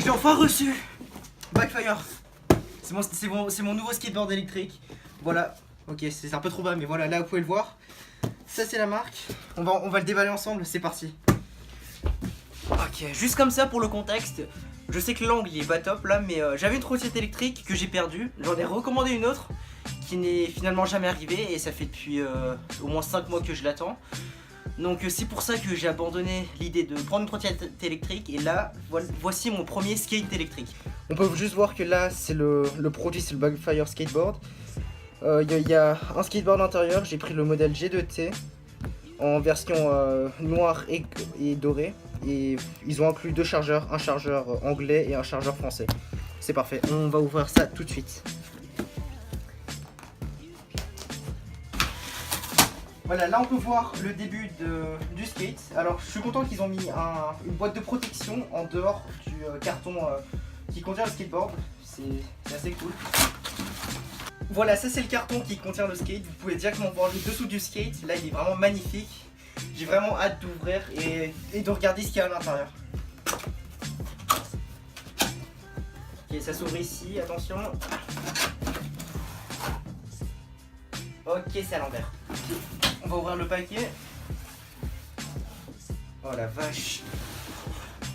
J'ai enfin reçu Backfire. C'est mon nouveau skateboard électrique. Voilà, ok, c'est un peu trop bas, mais voilà, là vous pouvez le voir. Ça c'est la marque. On va le déballer ensemble, c'est parti. Ok, juste comme ça pour le contexte. Je sais que l'angle il est pas top là, mais j'avais une trottinette électrique que j'ai perdue. J'en ai recommandé une autre qui n'est finalement jamais arrivée et ça fait depuis au moins 5 mois que je l'attends. Donc c'est pour ça que j'ai abandonné l'idée de prendre une trottinette électrique. Et là, voici mon premier skate électrique. On peut juste voir que là, c'est le produit, c'est le Backfire Skateboard. Il y a un skateboard à l'intérieur, j'ai pris le modèle G2T en version noire et dorée. Et ils ont inclus deux chargeurs, un chargeur anglais et un chargeur français. C'est parfait, on va ouvrir ça tout de suite. Voilà, là on peut voir le début du skate. Alors je suis content qu'ils ont mis une boîte de protection en dehors du carton qui contient le skateboard. C'est assez cool. Voilà, ça c'est le carton qui contient le skate. Vous pouvez directement voir le dessous du skate. Là il est vraiment magnifique. J'ai vraiment hâte d'ouvrir et de regarder ce qu'il y a à l'intérieur. Ok, ça s'ouvre ici, attention. Ok, c'est à l'envers. On va ouvrir le paquet. Oh la vache.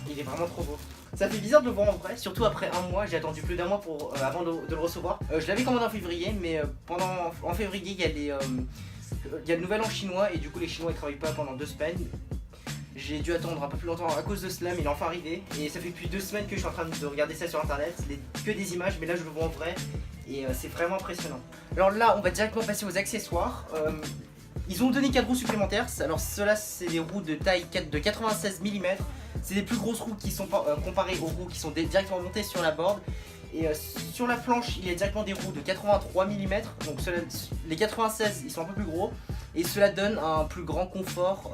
Il est vraiment trop beau. Ça fait bizarre de le voir en vrai, surtout après un mois. J'ai attendu plus d'un mois avant de le recevoir. Je l'avais commandé en février, mais en février il y a le nouvel an chinois et du coup les Chinois ils travaillent pas pendant 2 semaines. J'ai dû attendre un peu plus longtemps à cause de cela, mais il est enfin arrivé. Et ça fait depuis 2 semaines que je suis en train de regarder ça sur internet. Que des images, mais là je le vois en vrai et c'est vraiment impressionnant. Alors là on va directement passer aux accessoires. Ils ont donné 4 roues supplémentaires. Alors ceux-là c'est des roues de taille de 96 mm. C'est des plus grosses roues qui sont comparées aux roues qui sont directement montées sur la board. Et sur la planche il y a directement des roues de 83 mm. Donc les 96 ils sont un peu plus gros. Et cela donne un plus grand confort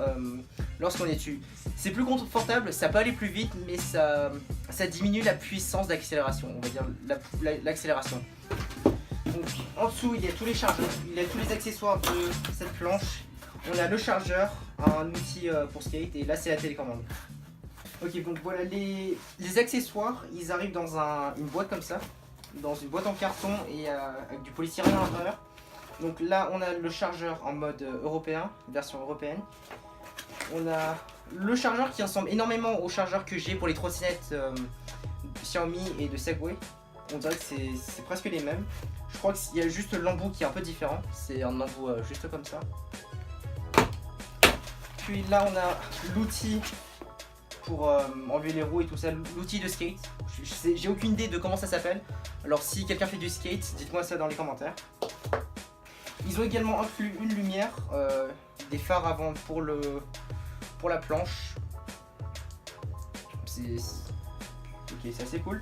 lorsqu'on est dessus. C'est plus confortable, ça peut aller plus vite, mais ça diminue la puissance d'accélération. On va dire l'accélération. Donc en dessous il y a tous les chargeurs, il y a tous les accessoires de cette planche. On a le chargeur, un outil pour skate et là c'est la télécommande. Ok, donc voilà les accessoires, ils arrivent dans une boîte comme ça, dans une boîte en carton et avec du polystyrène à l'intérieur. Donc là on a le chargeur en mode européen, version européenne. On a le chargeur qui ressemble énormément au chargeur que j'ai pour les trottinettes Xiaomi et de Segway. On dirait que c'est presque les mêmes. Je crois qu'il y a juste l'embout qui est un peu différent. C'est un embout juste comme ça. Puis là on a l'outil pour enlever les roues et tout ça, l'outil de skate. J'ai aucune idée de comment ça s'appelle. Alors si quelqu'un fait du skate, dites-moi ça dans les commentaires. Ils ont également inclus une lumière, des phares avant pour la planche. Ok, c'est assez cool.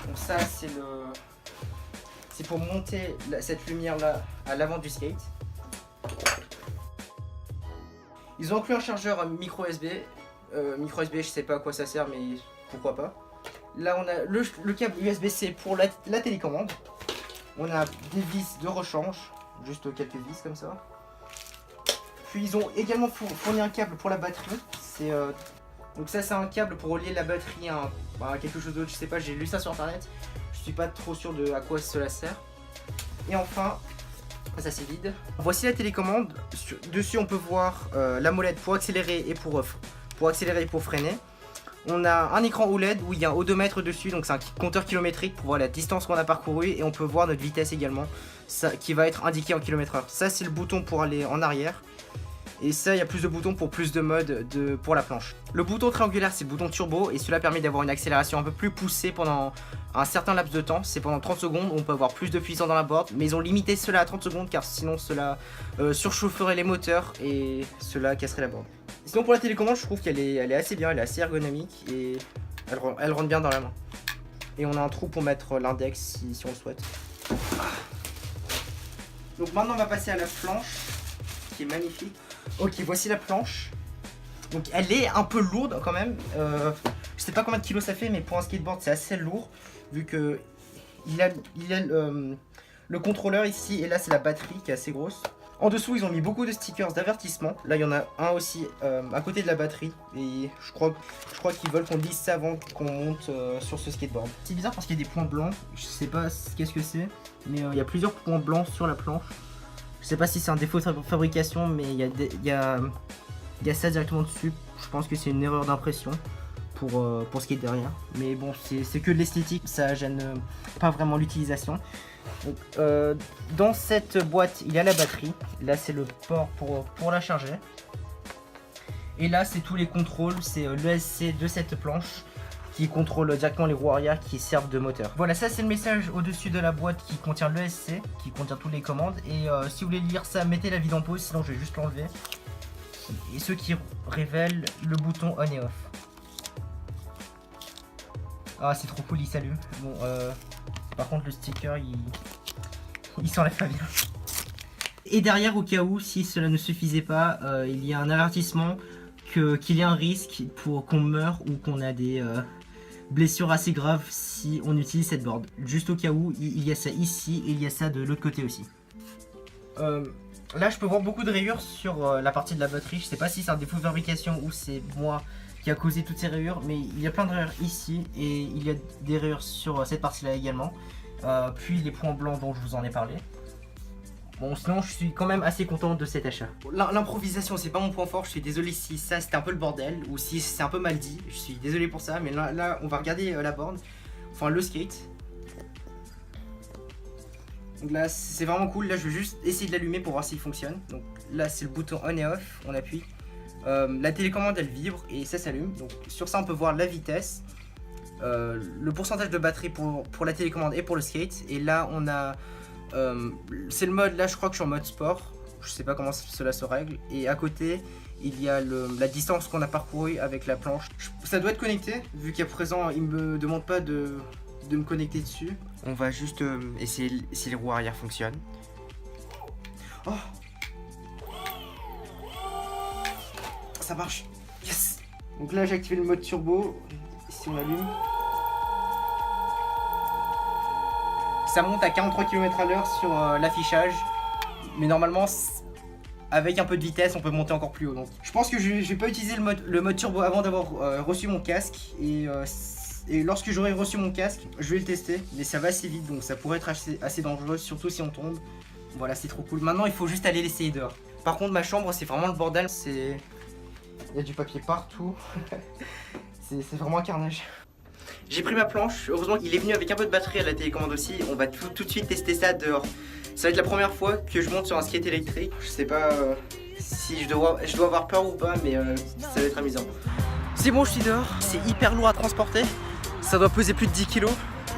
Donc ça c'est pour monter cette lumière là à l'avant du skate. Ils ont inclus un chargeur micro USB. Micro USB, je sais pas à quoi ça sert, mais pourquoi pas. Là on a le câble USB-C pour la télécommande. On a des vis de rechange, juste quelques vis comme ça. Puis ils ont également fourni un câble pour la batterie. Donc ça c'est un câble pour relier la batterie à quelque chose d'autre, je sais pas, j'ai lu ça sur internet. Je suis pas trop sûr de à quoi cela sert. Et enfin, ça c'est vide. Voici la télécommande. Dessus on peut voir la molette pour accélérer et pour freiner. On a un écran OLED où il y a un odomètre dessus, donc c'est un compteur kilométrique pour voir la distance qu'on a parcourue et on peut voir notre vitesse également, qui va être indiquée en km/h. Ça c'est le bouton pour aller en arrière. Et ça, il y a plus de boutons pour plus de modes pour la planche. Le bouton triangulaire, c'est le bouton turbo et cela permet d'avoir une accélération un peu plus poussée pendant un certain laps de temps. C'est pendant 30 secondes, on peut avoir plus de puissance dans la board, mais ils ont limité cela à 30 secondes car sinon cela surchaufferait les moteurs et cela casserait la board. Sinon pour la télécommande, je trouve qu'elle est assez bien, elle est assez ergonomique et elle rentre bien dans la main. Et on a un trou pour mettre l'index si on le souhaite. Donc maintenant on va passer à la planche qui est magnifique. Ok, voici la planche. Donc elle est un peu lourde quand même. Je sais pas combien de kilos ça fait, mais pour un skateboard c'est assez lourd. Vu que il a le contrôleur ici et là c'est la batterie qui est assez grosse. En dessous, ils ont mis beaucoup de stickers d'avertissement. Là, il y en a un aussi à côté de la batterie. Et je crois qu'ils veulent qu'on lise ça avant qu'on monte sur ce skateboard. C'est bizarre parce qu'il y a des points blancs. Je sais pas qu'est-ce que c'est, mais il y a plusieurs points blancs sur la planche. Je sais pas si c'est un défaut de fabrication, mais il y a ça directement dessus. Je pense que c'est une erreur d'impression pour ce qui est derrière. Mais bon, c'est que de l'esthétique, ça gêne pas vraiment l'utilisation. Donc, dans cette boîte, il y a la batterie. Là, c'est le port pour la charger. Et là, c'est tous les contrôles. C'est l'ESC de cette planche qui contrôle directement les roues arrière qui servent de moteur. Voilà, ça c'est le message au-dessus de la boîte qui contient l'ESC, qui contient toutes les commandes. Et si vous voulez lire ça, mettez la vidéo en pause, sinon je vais juste l'enlever. Et ce qui révèle le bouton on et off. Ah, c'est trop cool, il s'allume. Bon, par contre, le sticker, il s'enlève pas bien. Et derrière, au cas où, si cela ne suffisait pas, il y a un avertissement qu'il y a un risque pour qu'on meure ou qu'on a des blessures assez graves si on utilise cette board. Juste au cas où, il y a ça ici et il y a ça de l'autre côté aussi. Là, je peux voir beaucoup de rayures sur la partie de la batterie. Je sais pas si c'est un défaut de fabrication ou c'est moi qui a causé toutes ces rayures, mais il y a plein de rayures ici et il y a des rayures sur cette partie-là également. Puis les points blancs dont je vous en ai parlé. Bon, sinon je suis quand même assez content de cet achat. L'improvisation, c'est pas mon point fort. Je suis désolé si ça c'était un peu le bordel ou si c'est un peu mal dit. Je suis désolé pour ça, mais là on va regarder la board, enfin le skate. Donc là c'est vraiment cool. Là je vais juste essayer de l'allumer pour voir s'il fonctionne. Donc là c'est le bouton on et off, on appuie. La télécommande elle vibre et ça s'allume. Donc sur ça on peut voir la vitesse, le pourcentage de batterie pour la télécommande et pour le skate. Et là on a c'est le mode, là je crois que je suis en mode sport. Je sais pas comment cela se règle. Et à côté il y a la distance qu'on a parcouru avec la planche. Ça doit être connecté vu qu'à présent il me demande pas de me connecter dessus. On va juste essayer si les roues arrière fonctionnent. Oh, ça marche, yes. Donc là j'ai activé le mode turbo. Si on allume, ça monte à 43 km/h sur l'affichage. Mais normalement avec un peu de vitesse on peut monter encore plus haut. Donc je pense que je vais pas utiliser le mode turbo avant d'avoir reçu mon casque. Et lorsque j'aurai reçu mon casque, je vais le tester. Mais ça va assez vite, donc ça pourrait être assez dangereux, surtout si on tombe. Voilà, c'est trop cool. Maintenant il faut juste aller l'essayer dehors. Par contre ma chambre c'est vraiment le bordel. Il y a du papier partout. C'est vraiment un carnage. J'ai pris ma planche, heureusement qu'il est venu avec un peu de batterie à la télécommande aussi. On va tout de suite tester ça dehors. Ça va être la première fois que je monte sur un skate électrique. Je sais pas si je dois avoir peur ou pas, mais ça va être amusant. C'est bon, je suis dehors. C'est hyper lourd à transporter. Ça doit peser plus de 10 kg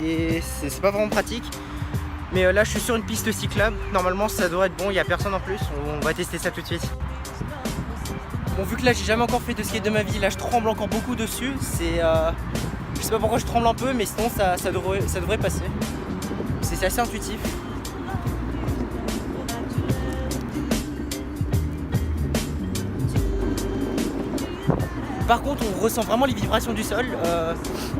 et c'est pas vraiment pratique. Mais là je suis sur une piste cyclable. Normalement ça devrait être bon, il n'y a personne en plus. On va tester ça tout de suite. Bon, vu que là j'ai jamais encore fait de skate de ma vie, là je tremble encore beaucoup dessus. Je sais pas pourquoi je tremble un peu, mais sinon ça devrait passer. C'est assez intuitif. Par contre on ressent vraiment les vibrations du sol.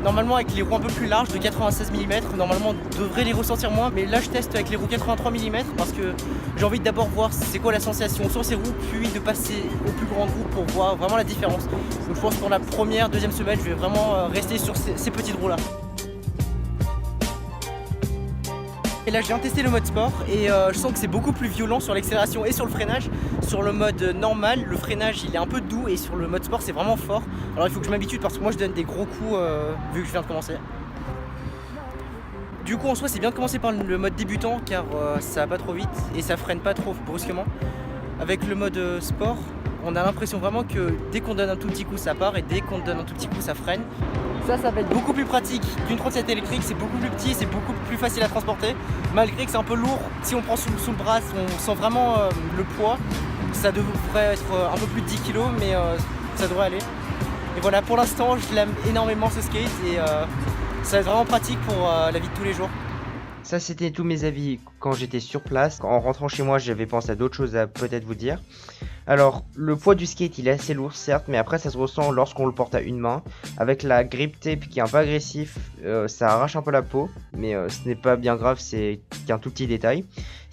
Normalement avec les roues un peu plus larges de 96 mm, normalement on devrait les ressentir moins. Mais là je teste avec les roues 83 mm parce que j'ai envie de d'abord voir c'est quoi la sensation sur ces roues, puis de passer aux plus grandes roues pour voir vraiment la différence. Donc je pense que pour la première, deuxième semaine, je vais vraiment rester sur ces petites roues là. Et là je viens tester le mode sport et je sens que c'est beaucoup plus violent sur l'accélération et sur le freinage. Sur le mode normal, le freinage il est un peu doux et sur le mode sport c'est vraiment fort. Alors il faut que je m'habitue parce que moi je donne des gros coups vu que je viens de commencer. Du coup en soi c'est bien de commencer par le mode débutant car ça va pas trop vite et ça freine pas trop brusquement. Avec le mode sport, on a l'impression vraiment que dès qu'on donne un tout petit coup ça part et dès qu'on donne un tout petit coup ça freine. Ça va être beaucoup plus pratique qu'une trottinette électrique, c'est beaucoup plus petit, c'est beaucoup plus facile à transporter. Malgré que c'est un peu lourd, si on prend sous le bras, on sent vraiment le poids. Ça devrait être un peu plus de 10 kg, mais ça devrait aller. Et voilà, pour l'instant, je l'aime énormément ce skate et ça va être vraiment pratique pour la vie de tous les jours. Ça, c'était tous mes avis quand j'étais sur place. En rentrant chez moi, j'avais pensé à d'autres choses à peut-être vous dire. Alors, le poids du skate, il est assez lourd, certes, mais après, ça se ressent lorsqu'on le porte à une main. Avec la grip tape qui est un peu agressif, ça arrache un peu la peau, mais ce n'est pas bien grave, c'est qu'un tout petit détail.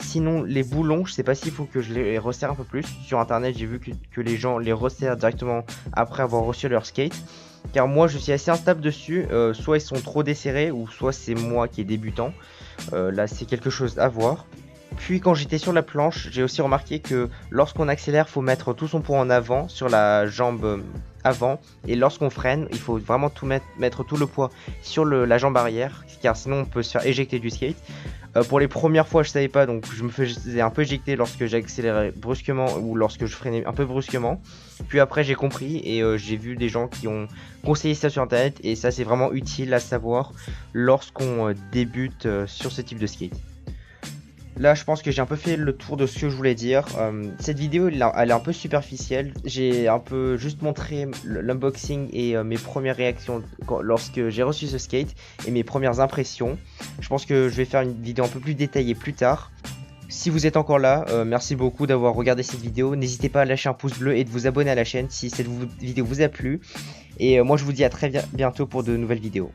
Sinon, les boulons, je sais pas s'il faut que je les resserre un peu plus. Sur internet, j'ai vu que les gens les resserrent directement après avoir reçu leur skate. Car moi, je suis assez instable dessus. Soit ils sont trop desserrés, ou soit c'est moi qui est débutant. Là, c'est quelque chose à voir. Puis quand j'étais sur la planche, j'ai aussi remarqué que lorsqu'on accélère, faut mettre tout son poids en avant sur la jambe avant, et lorsqu'on freine, il faut vraiment mettre tout le poids sur la jambe arrière, car sinon on peut se faire éjecter du skate. Pour les premières fois, je savais pas, donc je me faisais un peu éjecter lorsque j'accélérais brusquement ou lorsque je freinais un peu brusquement. Puis après, j'ai compris et j'ai vu des gens qui ont conseillé ça sur internet, et ça c'est vraiment utile à savoir lorsqu'on débute sur ce type de skate. Là, je pense que j'ai un peu fait le tour de ce que je voulais dire. Cette vidéo, elle est un peu superficielle. J'ai un peu juste montré l'unboxing et mes premières réactions lorsque j'ai reçu ce skate et mes premières impressions. Je pense que je vais faire une vidéo un peu plus détaillée plus tard. Si vous êtes encore là, merci beaucoup d'avoir regardé cette vidéo. N'hésitez pas à lâcher un pouce bleu et de vous abonner à la chaîne si cette vidéo vous a plu. Et moi, je vous dis à très bientôt pour de nouvelles vidéos.